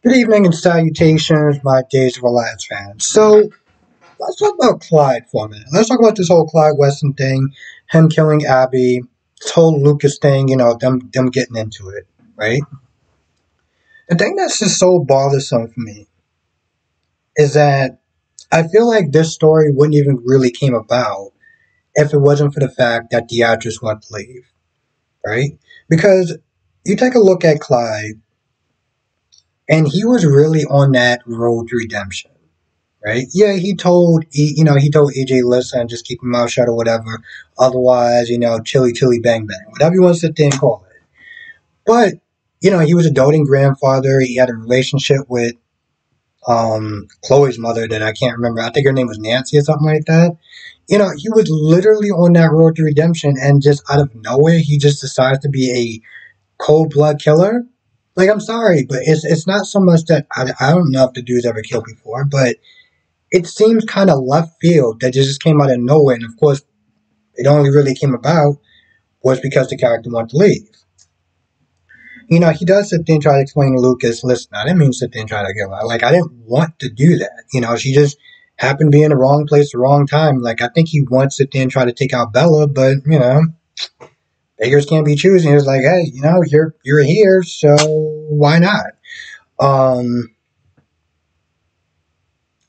Good evening and salutations, my Days of Alliance fans. So, let's talk about Clyde for a minute. Let's talk about this whole Clyde Weston thing, him killing Abby, this whole Lucas thing, them getting into it, right? The thing that's just so bothersome for me is that I feel like this story wouldn't even really came about if it wasn't for the fact that the actress wanted to leave, right? Because you take a look at Clyde, and he was really on that road to redemption. Right? Yeah, he told AJ, listen, just keep your mouth shut or whatever. Otherwise, chili chili bang bang, whatever you want to sit there and call it. But he was a doting grandfather. He had a relationship with Chloe's mother that I can't remember. I think her name was Nancy or something like that. He was literally on that road to redemption, and just out of nowhere, he just decides to be a cold blood killer. Like, I'm sorry, but it's not so much that I don't know if the dude's ever killed before, but it seems kind of left field that just came out of nowhere. And of course, it only really came about was because the character wanted to leave. He does sit there and try to explain to Lucas, listen, I didn't mean to sit there and try to kill her. Like, I didn't want to do that. She just happened to be in the wrong place at the wrong time. Like, I think he wants to sit there and try to take out Bella, but, beggars can't be choosing. He was like, hey, you're here, so why not?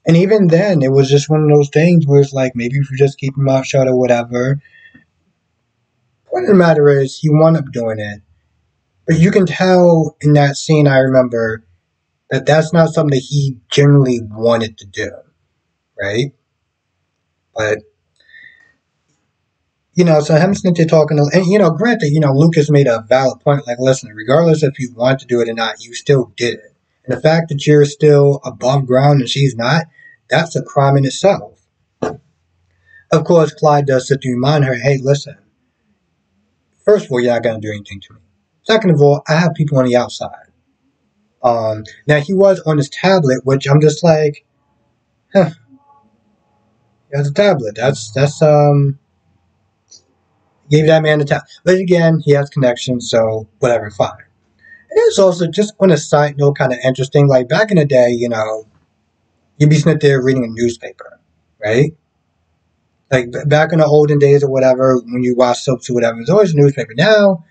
And even then, it was just one of those things where it's like, maybe if you just keep your mouth shut or whatever. Point of the matter is, he wound up doing it. But you can tell in that scene, I remember, that that's not something that he generally wanted to do, right? But, so him sitting there talking, and, granted, Lucas made a valid point, like, listen, regardless if you want to do it or not, you still did it. And the fact that you're still above ground and she's not, that's a crime in itself. Of course, Clyde does sit to remind her, hey, listen, first of all, you're not going to do anything to me. Second of all, I have people on the outside. Now, he was on his tablet, which I'm just like, huh, he has a tablet. Gave that man a tablet. But again, he has connections, so whatever, fine. It is also, just on a side note, kind of interesting. Like, back in the day, you'd be sitting there reading a newspaper, right? Like, back in the olden days or whatever, when you watch soaps or whatever, there's always a newspaper. Now,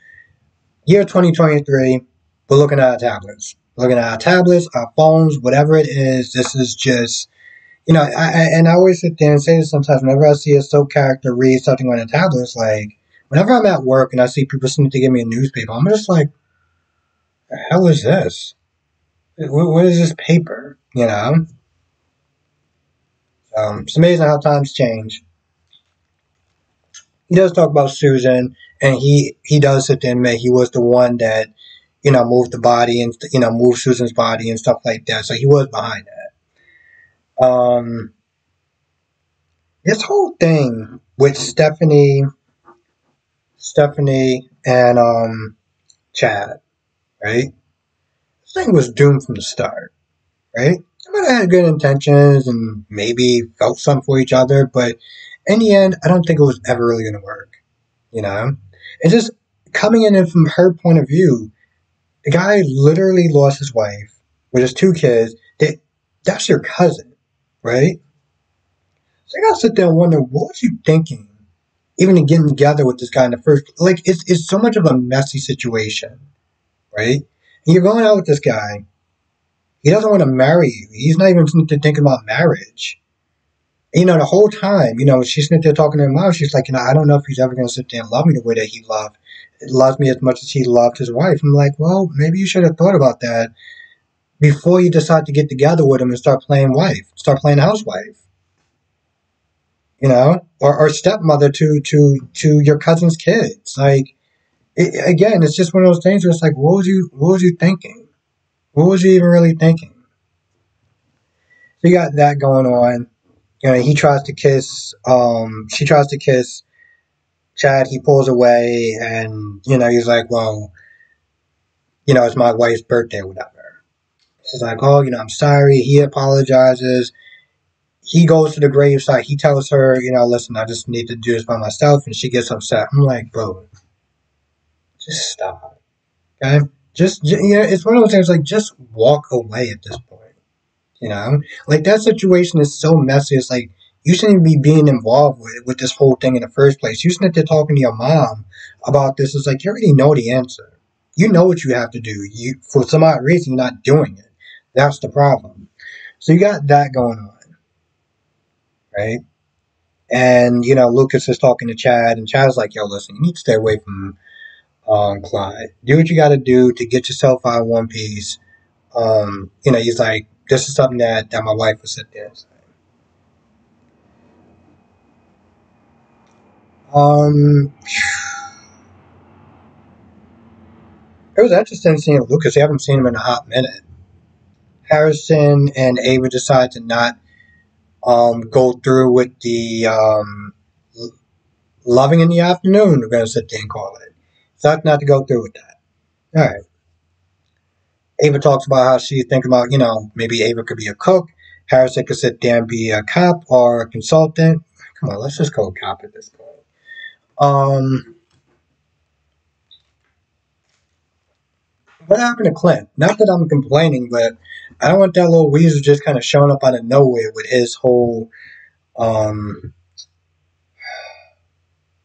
year 2023, we're looking at our tablets. Looking at our tablets, our phones, whatever it is. This is just, I always sit there and say this sometimes. Whenever I see a soap character read something on a tablet, it's like, whenever I'm at work and I see people sitting to give me a newspaper, I'm just like, the hell is this? What is this paper? It's amazing how times change. He does talk about Susan, and he does sit there and admit he was the one that, moved the body and, moved Susan's body and stuff like that. So he was behind that. This whole thing with Stephanie and Chad, right? This thing was doomed from the start, right? They might have had good intentions and maybe felt something for each other, but in the end, I don't think it was ever really going to work, And just coming in from her point of view, the guy literally lost his wife with his two kids. That's your cousin, right? So I gotta sit there and wonder, what was you thinking? Even in getting together with this guy in the first, like, it's so much of a messy situation, right? And you're going out with this guy. He doesn't want to marry you. He's not even thinking about marriage. And, the whole time, she's sitting there talking to her mom. She's like, I don't know if he's ever going to sit there and love me the way that he loves me as much as he loved his wife. I'm like, well, maybe you should have thought about that before you decide to get together with him and start playing housewife. Or stepmother to your cousin's kids. Like, again, it's just one of those things where it's like, what was you thinking? What was you even really thinking? So you got that going on. He tries to kiss, she tries to kiss Chad. He pulls away, and, he's like, well, it's my wife's birthday or whatever. She's like, oh, I'm sorry. He apologizes. He goes to the gravesite. He tells her, listen, I just need to do this by myself. And she gets upset. I'm like, bro, just stop. Okay? it's one of those things like just walk away at this point. You know, like that situation is so messy. It's like you shouldn't be being involved with this whole thing in the first place. You shouldn't have talking to your mom about this. It's like you already know the answer. You know what you have to do. You for some odd reason you're not doing it. That's the problem. So you got that going on, right? And Lucas is talking to Chad, and Chad's like, "Yo, listen, you need to stay away from Clyde. Do what you got to do to get yourself out of one piece." He's like, "This is something that my wife would sit there and say." Um, it was interesting seeing Lucas. I haven't seen him in a hot minute. Harrison and Ava decide to not go through with the loving in the afternoon. We're going to sit there and call it. Decide not to go through with that. All right. Ava talks about how she's thinking about, maybe Ava could be a cook. Harrison could sit there and be a cop or a consultant. Come on, let's just go cop at this point. What happened to Clint? Not that I'm complaining, but I don't want that little weasel just kind of showing up out of nowhere with his whole, I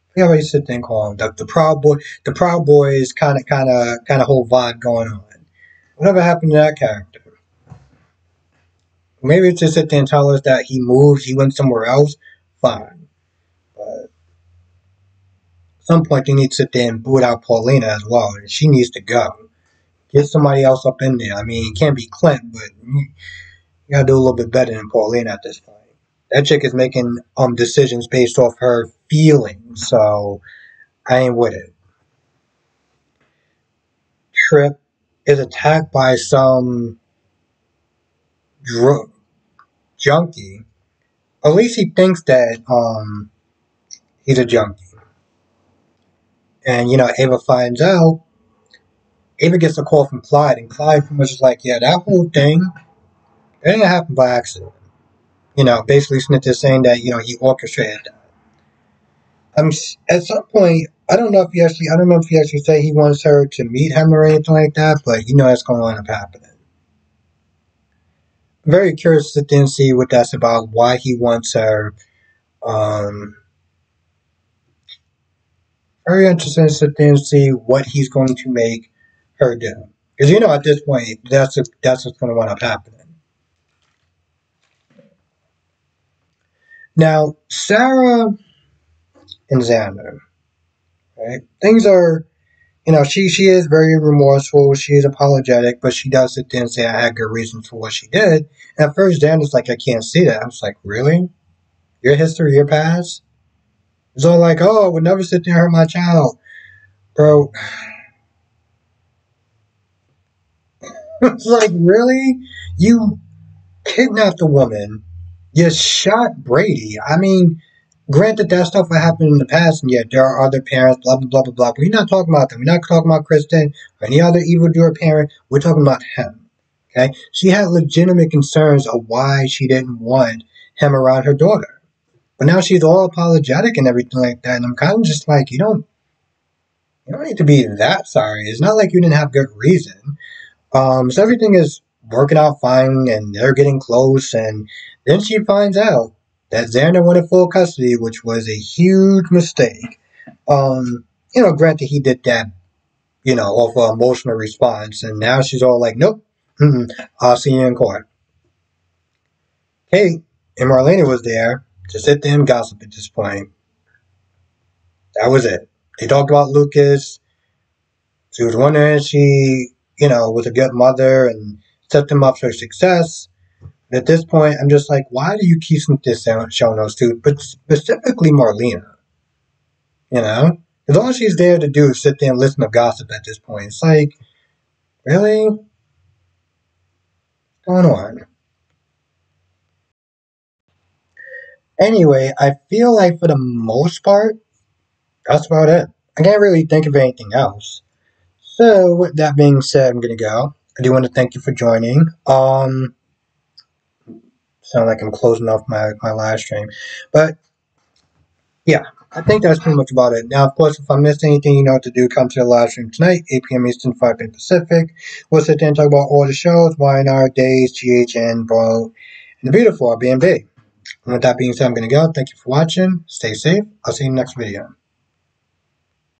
forget what you sit there and call him, the Proud Boys kind of whole vibe going on. Whatever happened to that character? Maybe it's just sit there and tell us that he moved, he went somewhere else. Fine. But at some point, you need to sit there and boot out Paulina as well. And she needs to go. Get somebody else up in there. I mean, it can't be Clint, but you gotta do a little bit better than Paulina at this point. That chick is making decisions based off her feelings, so I ain't with it. Trip is attacked by some dr- junkie. At least he thinks that he's a junkie. And Ava finds out. Ava gets a call from Clyde, and Clyde pretty much is like, "Yeah, that whole thing, it didn't happen by accident." Basically Smith is saying that he orchestrated that. At some point, I don't know if he actually said he wants her to meet him or anything like that, but that's going to end up happening. I'm very curious to then see what that's about, why he wants her. Um, Very interested to sit there and see what he's going to make her do. Because at this point, that's what's going to end up happening. Now, Sarah and Xander, right? Things are, she is very remorseful. She is apologetic, but she does sit there and say, "I had good reasons for what she did." And at first, Xander's like, "I can't see that." I was like, "Really? Your history, your past?" It's all like, "Oh, I would never sit there and hurt my child." Bro, it's like, really? You kidnapped a woman. You shot Brady. I mean, granted, that stuff happened in the past, and yet there are other parents, blah, blah, blah, blah, blah. But we're not talking about them. We're not talking about Kristen or any other evildoer parent. We're talking about him. Okay? She had legitimate concerns of why she didn't want him around her daughter. But now she's all apologetic and everything like that. And I'm kind of just like, you don't need to be that sorry. It's not like you didn't have good reason. So everything is working out fine, and they're getting close. And then she finds out that Xander wanted full custody, which was a huge mistake. Granted, he did that, off an emotional response, and now she's all like, "Nope, I'll see you in court." Kate and Marlena was there to sit there and gossip at this point. That was it. They talked about Lucas. She was wondering if she, was a good mother and set them up for success. And at this point, I'm just like, why do you keep this showing those two, but specifically Marlena? Because all she's there to do is sit there and listen to gossip at this point. It's like, really? What's going on? Anyway, I feel like for the most part, that's about it. I can't really think of anything else. So, with that being said, I'm gonna go. I do want to thank you for joining. Sound like I'm closing off my live stream, but yeah. I think that's pretty much about it. Now, of course, if I missed anything, you know what to do. Come to the live stream tonight, 8 p.m. Eastern, 5 p.m. Pacific. We'll sit there and talk about all the shows, YNR, Days, GHN, Bro, and the beautiful B&B. And with that being said, I'm going to go. Thank you for watching. Stay safe. I'll see you in the next video.